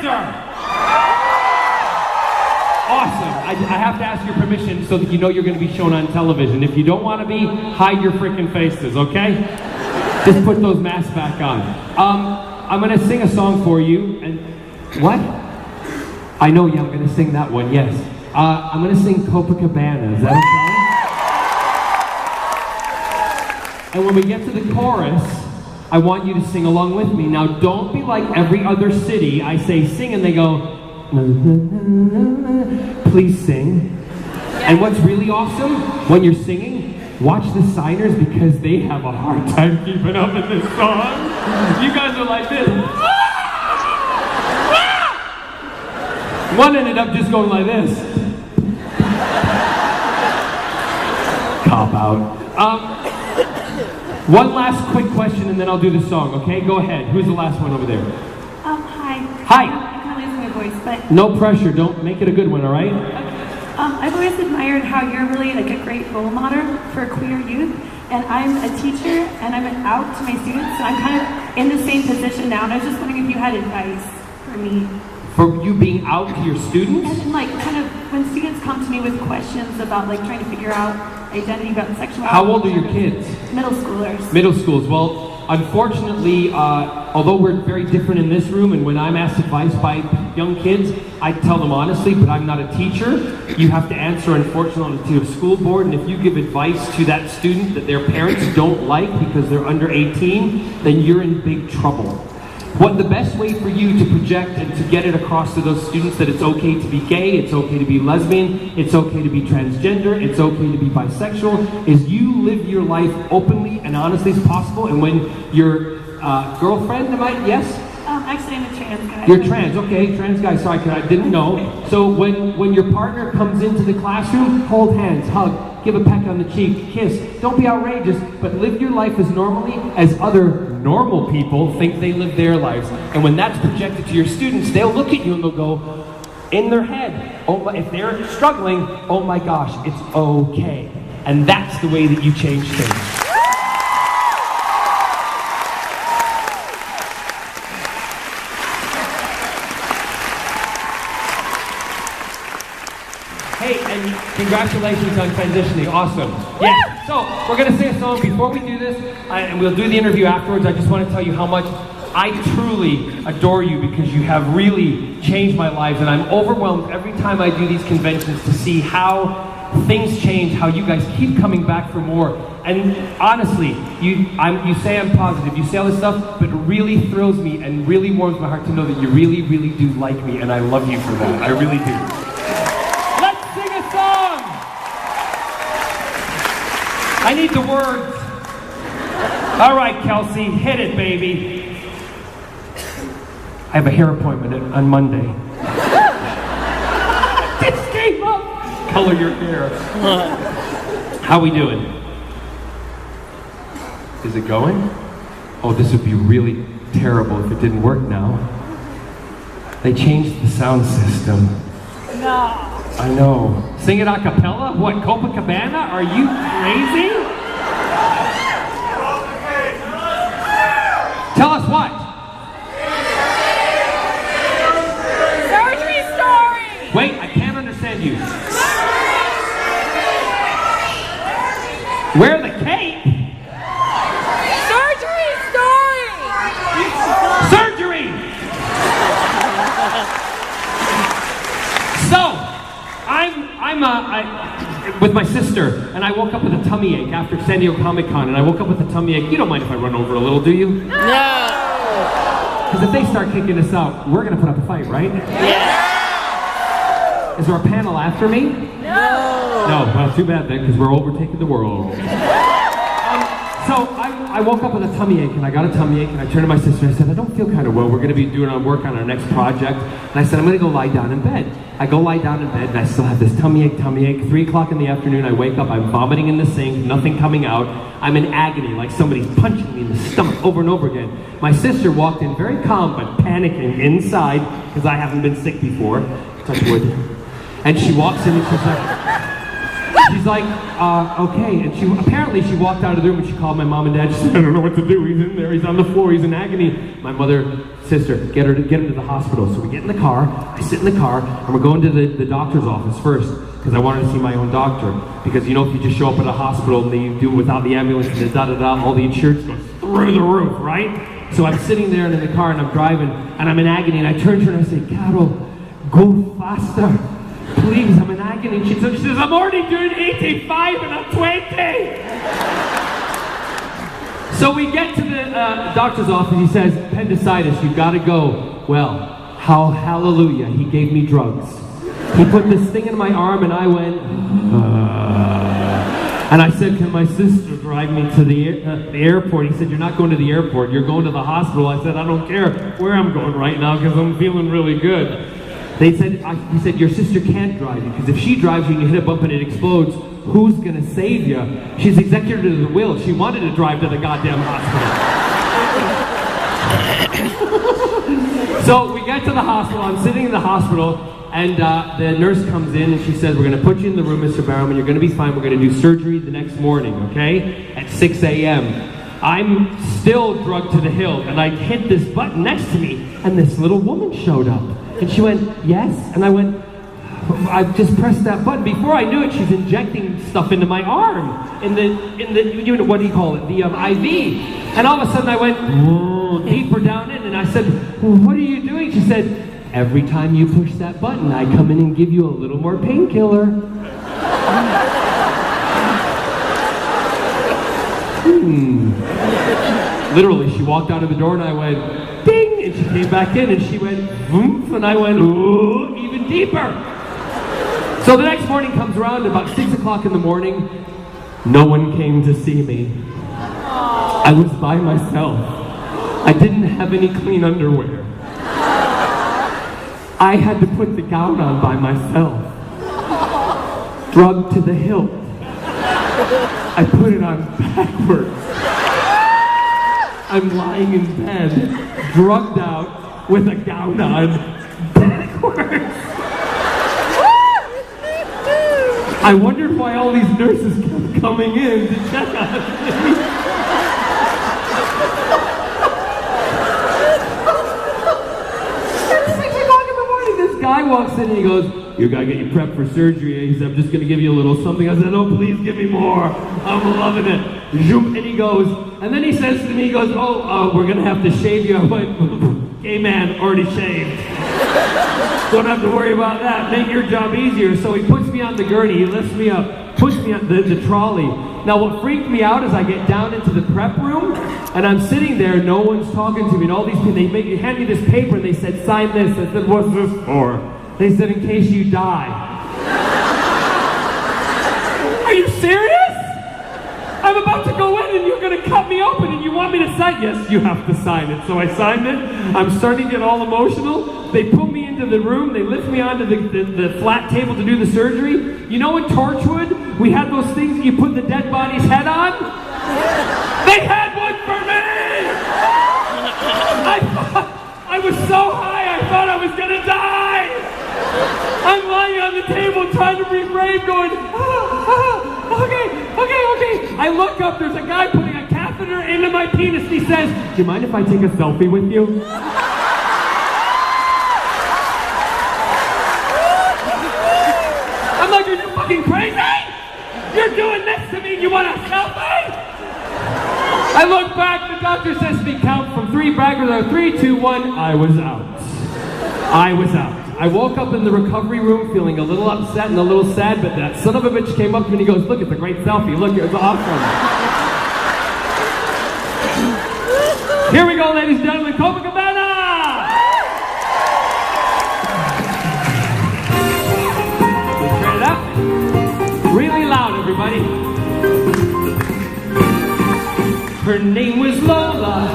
answer! Awesome. I have to ask your permission so that you know you're going to be shown on television. If you don't want to be, hide your freaking faces, okay? Just put those masks back on. I'm going to sing a song for you. And what? I know, yeah, I'm going to sing that one, yes. I'm going to sing Copacabana. Is that okay? And when we get to the chorus, I want you to sing along with me. Now, don't be like every other city. I say sing and they go, please sing. And what's really awesome, when you're singing, watch the signers because they have a hard time keeping up in this song. You guys are like this. One ended up just going like this. Cop out. One last quick question and then I'll do the song, okay? Go ahead. Who's the last one over there? Hi. Hi. Voice, but no pressure, don't make it a good one, all right? Okay. I've always admired how you're really like a great role model for queer youth, and I'm a teacher and I'm out to my students, so I'm kind of in the same position now, and I was just wondering if you had advice for me. For you being out to your students? And like kind of when students come to me with questions about like trying to figure out identity, about sexuality. How old are your kids? Middle schoolers. Middle schools. Well, unfortunately, although we're very different in this room, and when I'm asked advice by young kids, I tell them honestly, but I'm not a teacher. You have to answer, unfortunately, to a school board, and if you give advice to that student that their parents don't like because they're under 18, then you're in big trouble. What the best way for you to project and to get it across to those students that it's okay to be gay, it's okay to be lesbian, it's okay to be transgender, it's okay to be bisexual, is you live your life openly and honestly as possible, and when your girlfriend, yes? Actually, I'm a trans guy. You're trans, okay, trans guy, sorry, I didn't know. So when your partner comes into the classroom, hold hands, hug, give a peck on the cheek, kiss. Don't be outrageous, but live your life as normally as other normal people think they live their lives. And when that's projected to your students, they'll look at you and they'll go, in their head, oh, if they're struggling, oh my gosh, it's okay. And that's the way that you change things. Hey, and congratulations on transitioning. Awesome. Yeah. So we're gonna sing a song before we do this, and we'll do the interview afterwards. I just want to tell you how much I truly adore you because you have really changed my life, and I'm overwhelmed every time I do these conventions to see how things change, how you guys keep coming back for more. And honestly, you say I'm positive, you say all this stuff, but it really thrills me and really warms my heart to know that you really, really do like me, and I love you for that. I really do. I need the words. All right, Kelsey, hit it, baby. I have a hair appointment on Monday. This came up. Color your hair. How we doing? Is it going? Oh, this would be really terrible if it didn't work now. They changed the sound system. No. I know. Sing it a cappella? What, Copacabana? Are you crazy? Tell us what? Surgery story! Wait, I can't understand you. Wear the cape? Surgery story! Surgery! So, I'm with my sister, and I woke up with a tummy ache after San Diego Comic-Con, and I woke up with a tummy ache. You don't mind if I run over a little, do you? No! Because if they start kicking us out, we're going to put up a fight, right? Yeah! Is there a panel after me? No! No, well, too bad then, because we're overtaking the world. So I woke up with a tummy ache, and I got a tummy ache, and I turned to my sister and I said, I don't feel kind of well. We're going to be doing our work on our next project. And I said, I'm going to go lie down in bed. I go lie down in bed, and I still have this tummy ache. 3 o'clock in the afternoon, I wake up, I'm vomiting in the sink, nothing coming out. I'm in agony, like somebody's punching me in the stomach over and over again. My sister walked in very calm, but panicking inside, because I haven't been sick before. Touch wood. And she walks in and she's like, She's like, okay. And apparently she walked out of the room and she called my mom and dad. She said, I don't know what to do. He's in there. He's on the floor. He's in agony. My mother, sister, get him to the hospital. So we get in the car. I sit in the car and we're going to the doctor's office first because I wanted to see my own doctor. Because you know, if you just show up at a hospital and they do it without the ambulance and all the insurance goes through the roof, right? So I'm sitting there in the car and I'm driving and I'm in agony and I turn to her and I say, Carol, go faster. Please, I'm in agony. She says, I'm already doing 85 and I'm 20. So we get to the doctor's office. He says, appendicitis, you've got to go. Well, hallelujah, he gave me drugs. He put this thing in my arm and I went, and I said, can my sister drive me to the airport? He said, you're not going to the airport, you're going to the hospital. I said, I don't care where I'm going right now because I'm feeling really good. He said, your sister can't drive you, because if she drives you and you hit a bump and it explodes, who's going to save you? She's executor of the will. She wanted to drive to the goddamn hospital. So we get to the hospital. I'm sitting in the hospital, and the nurse comes in and she says, we're going to put you in the room, Mr. Barrowman. You're going to be fine. We're going to do surgery the next morning, okay? At 6 a.m. I'm still drugged to the hill, and I hit this button next to me, and this little woman showed up. And she went, yes? And I went, I just pressed that button. Before I knew it, she's injecting stuff into my arm. In the what do you call it? The IV. And all of a sudden I went, deeper down in, and I said, what are you doing? She said, every time you push that button, I come in and give you a little more painkiller. Literally, she walked out of the door and I went, ding! And she came back in and she went, oomph, and I went, ooh, even deeper. So the next morning comes around, about 6 o'clock in the morning, no one came to see me. I was by myself. I didn't have any clean underwear. I had to put the gown on by myself. Drugged to the hilt. I put it on backwards. I'm lying in bed, drugged out, with a gown on, backwards. I wondered why all these nurses kept coming in to check on me. It's 6 o'clock in the morning, this guy walks in and he goes, you gotta get you prepped for surgery. He said, I'm just gonna give you a little something. I said, oh, please give me more. I'm loving it. And he goes, and then he says to me, he goes, we're gonna have to shave you. I went, gay man, already shaved. Don't have to worry about that. Make your job easier. So he puts me on the gurney, he lifts me up, puts me on the trolley. Now what freaked me out is I get down into the prep room, and I'm sitting there, no one's talking to me, and all these people, they hand me this paper, and they said, sign this. I said, what's this for? They said, in case you die. Are you serious? I'm about to go in and you're going to cut me open and you want me to sign? Yes, you have to sign it. So I signed it. I'm starting to get all emotional. They put me into the room. They lift me onto the flat table to do the surgery. You know in Torchwood, we had those things that you put the dead body's head on? They had one for me! I was so high, I thought I was going to die! I'm lying on the table trying to be brave, going, okay. I look up, there's a guy putting a catheter into my penis, and he says, do you mind if I take a selfie with you? I'm like, are you fucking crazy? You're doing this to me, you want a selfie? I look back, the doctor says to me, count from 3 backwards, 3, 2, 1, I was out. I woke up in the recovery room feeling a little upset and a little sad, but that son of a bitch came up to me and he goes, look, it's a great selfie. Look, it's awesome. Here we go, ladies and gentlemen, Copacabana! Let's turn it up. Really loud, everybody. Her name was Lola.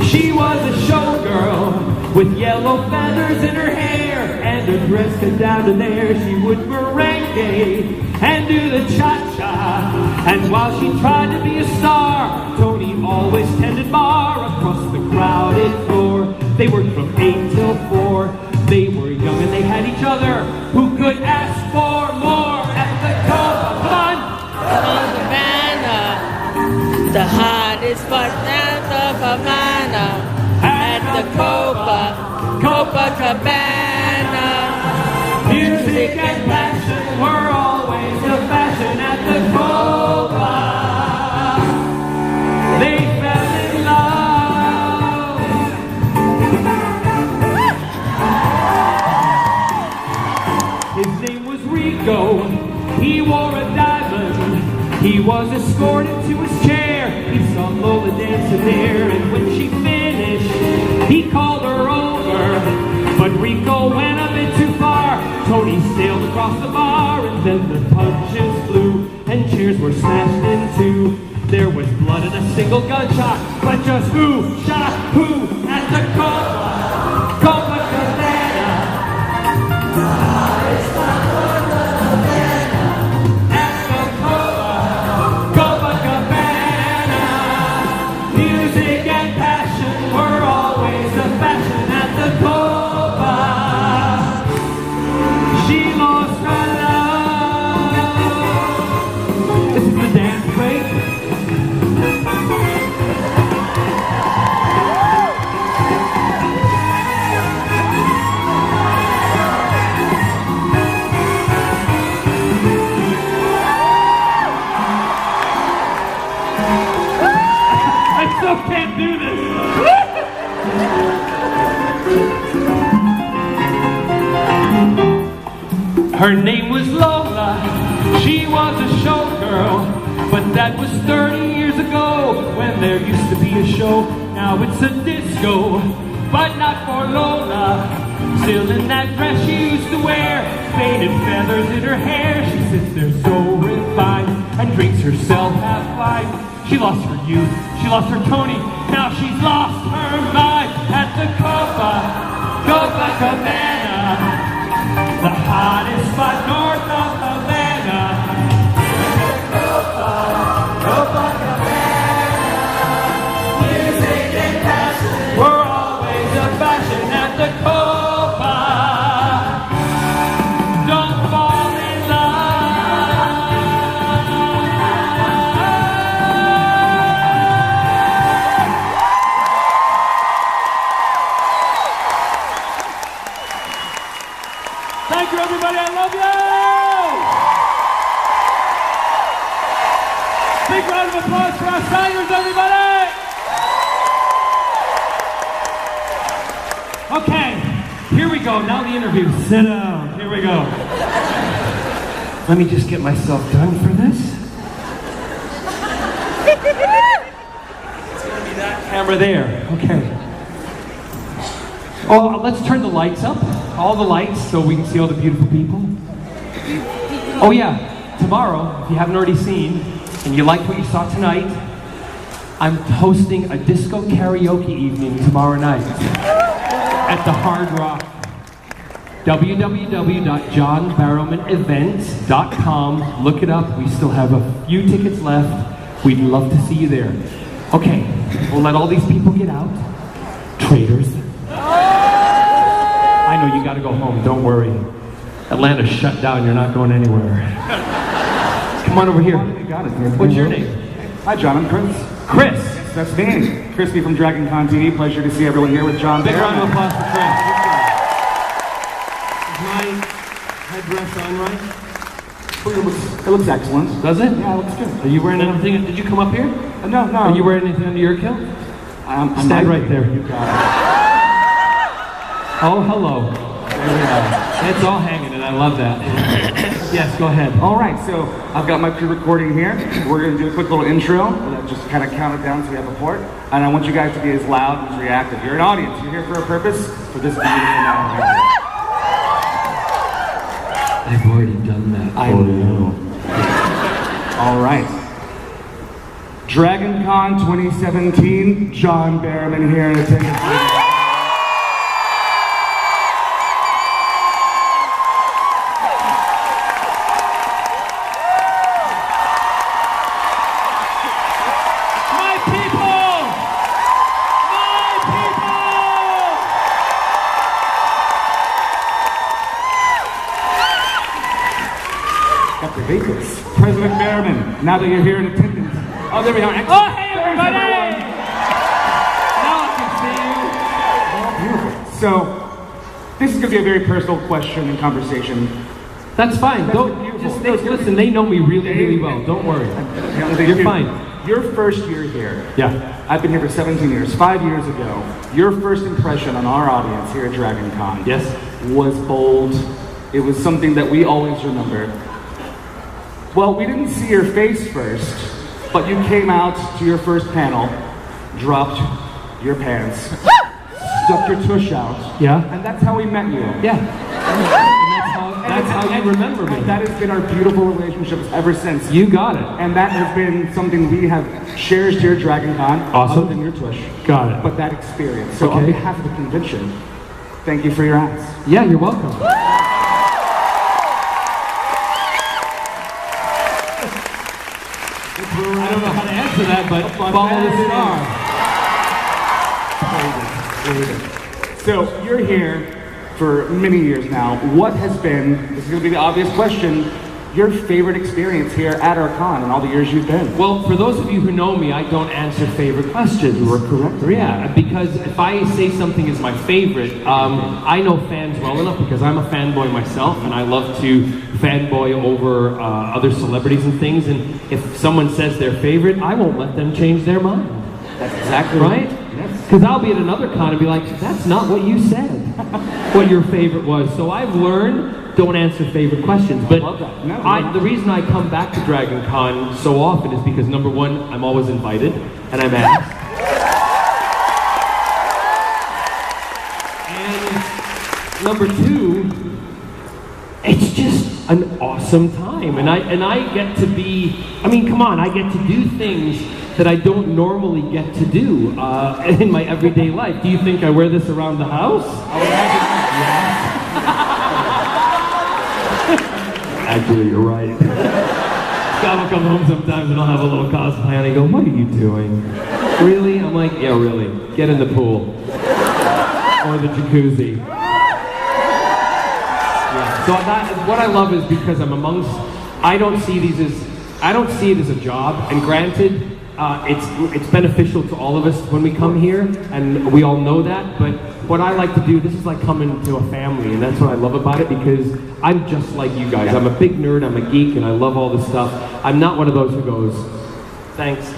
She was a showgirl with yellow feathers in her hair. And her dress cut down to there, she would merengue and do the cha-cha. And while she tried to be a star, Tony always tended bar across the crowded floor. They worked from 8 till 4. They were young and they had each other. Who could ask for more at the Copacabana? Copacabana. Music and passion were always the fashion at the Copa. They fell in love. His name was Rico. He wore a diamond. He was escorted to his chair. He saw Lola dancing there, and when she finished, he called her over. But Rico went a bit too far. Tony sailed across the bar, and then the punches flew, and chairs were smashed in two. There was blood and a single gunshot, but just who shot who at the Copacabana? Music and passion were always the fashion at the Copa. She lost her love. This is the dance break. I still can't do this. Her name was Lola. She was a showgirl, but that was 30 years ago when there used to be a show. Now it's a disco, but not for Lola. Still in that dress she used to wear, faded feathers in her hair. She sits there so refined and drinks herself half wine. She lost her youth, she lost her Tony, now she's lost her mind at the Copacabana, the hottest spot north of Havana. Copacabana, music and passion were always a fashion at the Copa. Don't fall in love. Thank you, everybody. I love you. Big round of applause for our singers, everybody. Okay, here we go. Now the interview. Sit down. Here we go. Let me just get myself done for this. It's going to be that camera there. Okay. Oh, let's turn the lights up. All the lights so we can see all the beautiful people. Oh yeah, tomorrow, if you haven't already seen, and you liked what you saw tonight, I'm hosting a disco karaoke evening tomorrow night at the Hard Rock. www.johnbarrowmanevents.com. Look it up. We still have a few tickets left. We'd love to see you there. Okay, we'll let all these people get out. Traitors. I know you gotta go home, don't worry. Atlanta's shut down, you're not going anywhere. Come on over here. You got it. What's your name? Hi, John. I'm Chris. Chris. That's me. Crispy from Dragancon TV. Pleasure to see everyone here with John. Big round of applause for Chris. Is my headdress on right? It looks excellent. Does it? Yeah, it looks good. Are you wearing anything? Did you come up here? No. Are you wearing anything under your kilt? Stand right there. You got it. Oh, hello. There we are. It's all hanging, and I love that. Yes, go ahead. All right, so I've got my pre-recording here. We're going to do a quick little intro, just kind of count it down so we have a port. And I want you guys to be as loud and as reactive. You're an audience. You're here for a purpose, for this beautiful night. I've already done that. I know. All right. Dragancon 2017, John Barrowman here in attendance. President Barrowman, now that you're here in attendance. Oh, there we are. Excellent. Oh, hey, everybody! Now I can see you. Oh, beautiful. So, This is going to be a very personal question and conversation. That's fine. Listen, they know me really well. Don't worry. You're fine. Your first year here. Yeah. I've been here for 17 years. 5 years ago, your first impression on our audience here at Dragancon was bold. It was something that we always remember. Well, we didn't see your face first, but you came out to your first panel, dropped your pants, stuck your tush out. Yeah. And that's how we met you. Yeah. That's how you remember me. And that has been our beautiful relationship ever since. You got it. And that has been something we have cherished here at Dragancon. Awesome. Other than your tush. Got it. But that experience. So on behalf of the convention, thank you for your ass. Yeah, you're welcome. I don't know how to answer that, but follow the star. So you're here for many years now. What has been, this is going to be the obvious question, your favorite experience here at our con in all the years you've been? Well, for those of you who know me, I don't answer favorite questions. You are correct. Yeah, because if I say something is my favorite, I know fans well enough because I'm a fanboy myself and I love to fanboy over other celebrities and things, and if someone says their favorite, I won't let them change their mind. That's exactly right. Because I'll be at another con and be like, that's not what you said, what your favorite was. So I've learned, don't answer favorite questions. But the reason I come back to Dragancon so often is because number one, I'm always invited, and I'm asked. And number two, it's just an awesome time. And I get to be, I mean, come on, I get to do things that I don't normally get to do in my everyday life. Do you think I wear this around the house? Actually, you're right. Scott will come home sometimes and I'll have a little cosplay and I go, what are you doing? Really? I'm like, yeah, really. Get in the pool. Or the jacuzzi. Yeah. So what I love is because I'm amongst, I don't see it as a job, and granted, it's beneficial to all of us when we come here, and we all know that, but what I like to do, this is like coming to a family, and that's what I love about it, because I'm just like you guys. I'm a big nerd, I'm a geek, and I love all this stuff. I'm not one of those who goes, thanks.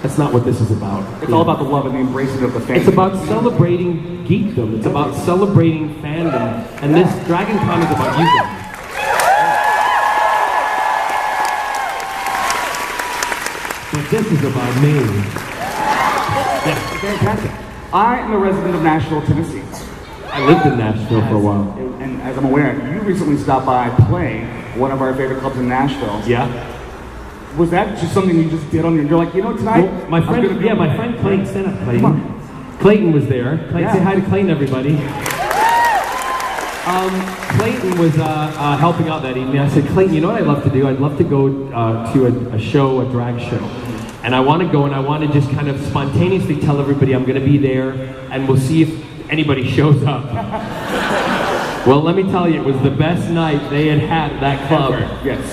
That's not what this is about. It's all about the love and the embracing of the family. It's about celebrating geekdom. It's about celebrating fandom, and this Dragancon is about you guys. But this is about me. Yeah, fantastic. I am a resident of Nashville, Tennessee. I lived in Nashville for a while. And as I'm aware, you recently stopped by playing one of our favorite clubs in Nashville. Yeah. Was that just something you just did on your, you're like, you know, tonight? Well, my friend Clayton sent up Clayton. Clayton was there. Clayton, say hi to Clayton, everybody. Clayton was helping out that evening. I said, Clayton, you know what I'd love to do? I'd love to go to a show, a drag show. And I want to go and I want to just kind of spontaneously tell everybody I'm going to be there and we'll see if anybody shows up. Well, let me tell you, it was the best night they had at that club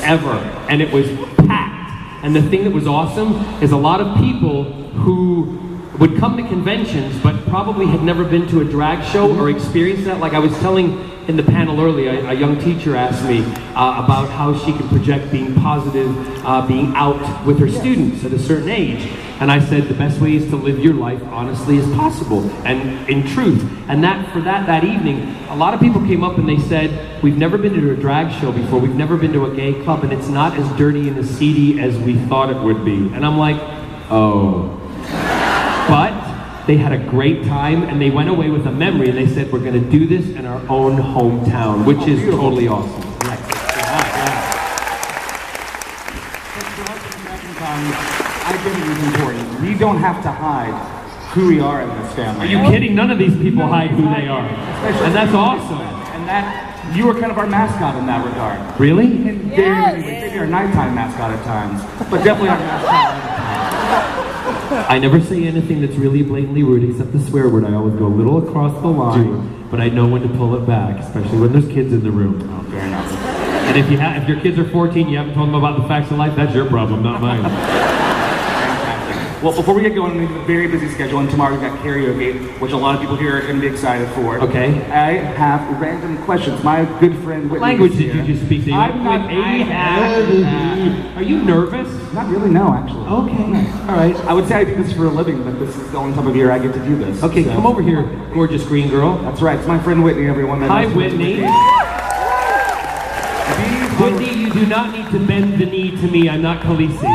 ever. And it was packed. And the thing that was awesome is a lot of people who would come to conventions but probably had never been to a drag show or experienced that. Like I was telling in the panel earlier, a young teacher asked me about how she could project being positive, being out with her students at a certain age. And I said the best way is to live your life honestly as possible and in truth. And that evening, a lot of people came up and they said, we've never been to a drag show before, we've never been to a gay club, and it's not as dirty and as seedy as we thought it would be. And I'm like, oh. But they had a great time and they went away with a memory and they said, we're going to do this in our own hometown, which is totally awesome. Identity is important. We don't have to hide who we are in this family. Are you kidding? None of these people hide who they are. And that's awesome. And that, you were kind of our mascot in that regard. Really? Maybe our nighttime mascot at times, but definitely our mascot. I never say anything that's really blatantly rude except the swear word. I always go a little across the line, but I know when to pull it back, especially when there's kids in the room. Oh, fair enough. And if your kids are 14, you haven't told them about the facts of life, that's your problem, not mine. Well, before we get going, we have a very busy schedule, and tomorrow we've got karaoke, which a lot of people here are going to be excited for. Okay. I have random questions. My good friend Whitney. What language is did here. you just speak? I'm not. Are you nervous? Not really, no, actually. Okay. All right. I would say I do this for a living, but this is the only time of year I get to do this. Okay, so. come over here, gorgeous green girl. That's right. It's my friend Whitney, everyone. That Hi, knows Whitney. Whitney, you do not need to bend the knee to me. I'm not Khaleesi.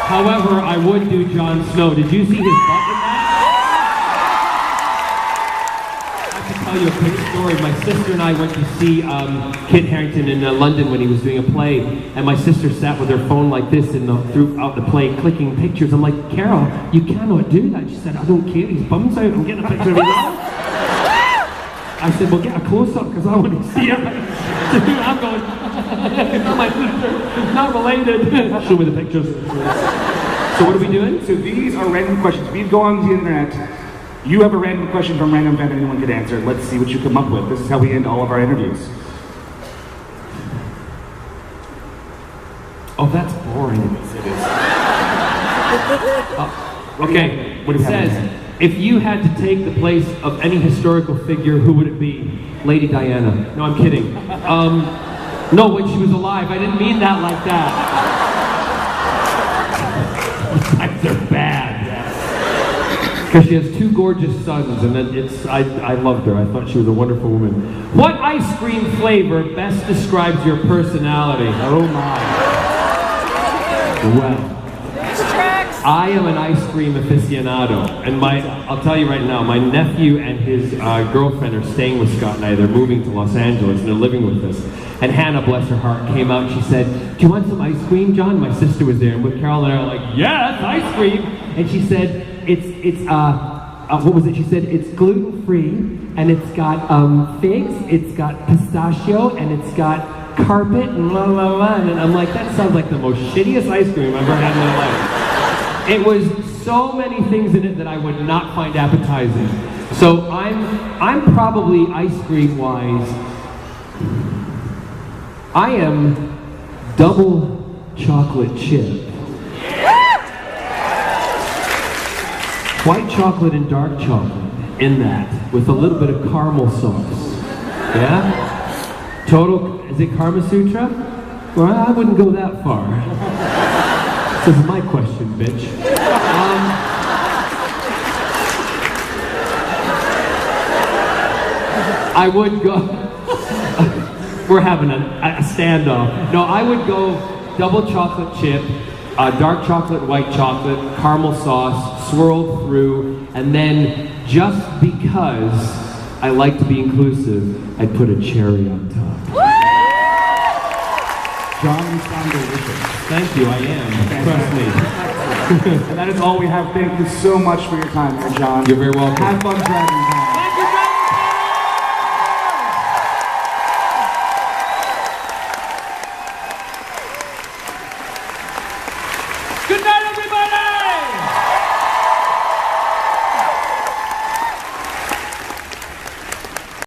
However, I would do Jon Snow. Did you see his butt in that? I have to tell you a quick story. My sister and I went to see Kit Harington in London when he was doing a play, and my sister sat with her phone like this throughout the play, clicking pictures. I'm like, Carol, you cannot do that. She said, I don't care. His bum's out. I'm getting a picture of his mouth. I said, well, get a close-up because I want to see it. I'm going, my sister, not related. Show me the pictures. So what are we doing? So these are random questions. We go on the internet. You have a random question from random fan anyone could answer. Let's see what you come up with. This is how we end all of our interviews. Oh, that's boring. Okay, what it says, if you had to take the place of any historical figure, who would it be? Lady Diana. No, I'm kidding. No, when she was alive. I didn't mean that like that. These are bad. Because she has two gorgeous sons, and then I loved her. I thought she was a wonderful woman. What ice cream flavor best describes your personality? Oh my. Well. I am an ice cream aficionado, and I'll tell you right now, my nephew and his girlfriend are staying with Scott and I. They're moving to Los Angeles, and they're living with us. And Hannah, bless her heart, came out and she said, do you want some ice cream, John? My sister was there, and with Carol and I were like, yes, ice cream! And she said, what was it? She said, it's gluten-free, and it's got figs, it's got pistachio, and it's got carpet, and la la la. And I'm like, that sounds like the most shittiest ice cream I've ever had in my life. It was so many things in it that I would not find appetizing. So I'm probably ice cream wise. I am double chocolate chip. White chocolate and dark chocolate in that with a little bit of caramel sauce. Yeah? Total, is it Karma Sutra? Well, I wouldn't go that far. This is my question, bitch. I would go. We're having a standoff. No, I would go double chocolate chip, dark chocolate, white chocolate, caramel sauce, swirled through, and then just because I like to be inclusive, I'd put a cherry on top. John, you sound delicious. Thank you, I am. Trust me. And that is all we have. Thank you so much for your time here, John. You're very welcome. Have fun, Dragancon. Thank you, Dragancon! Good night,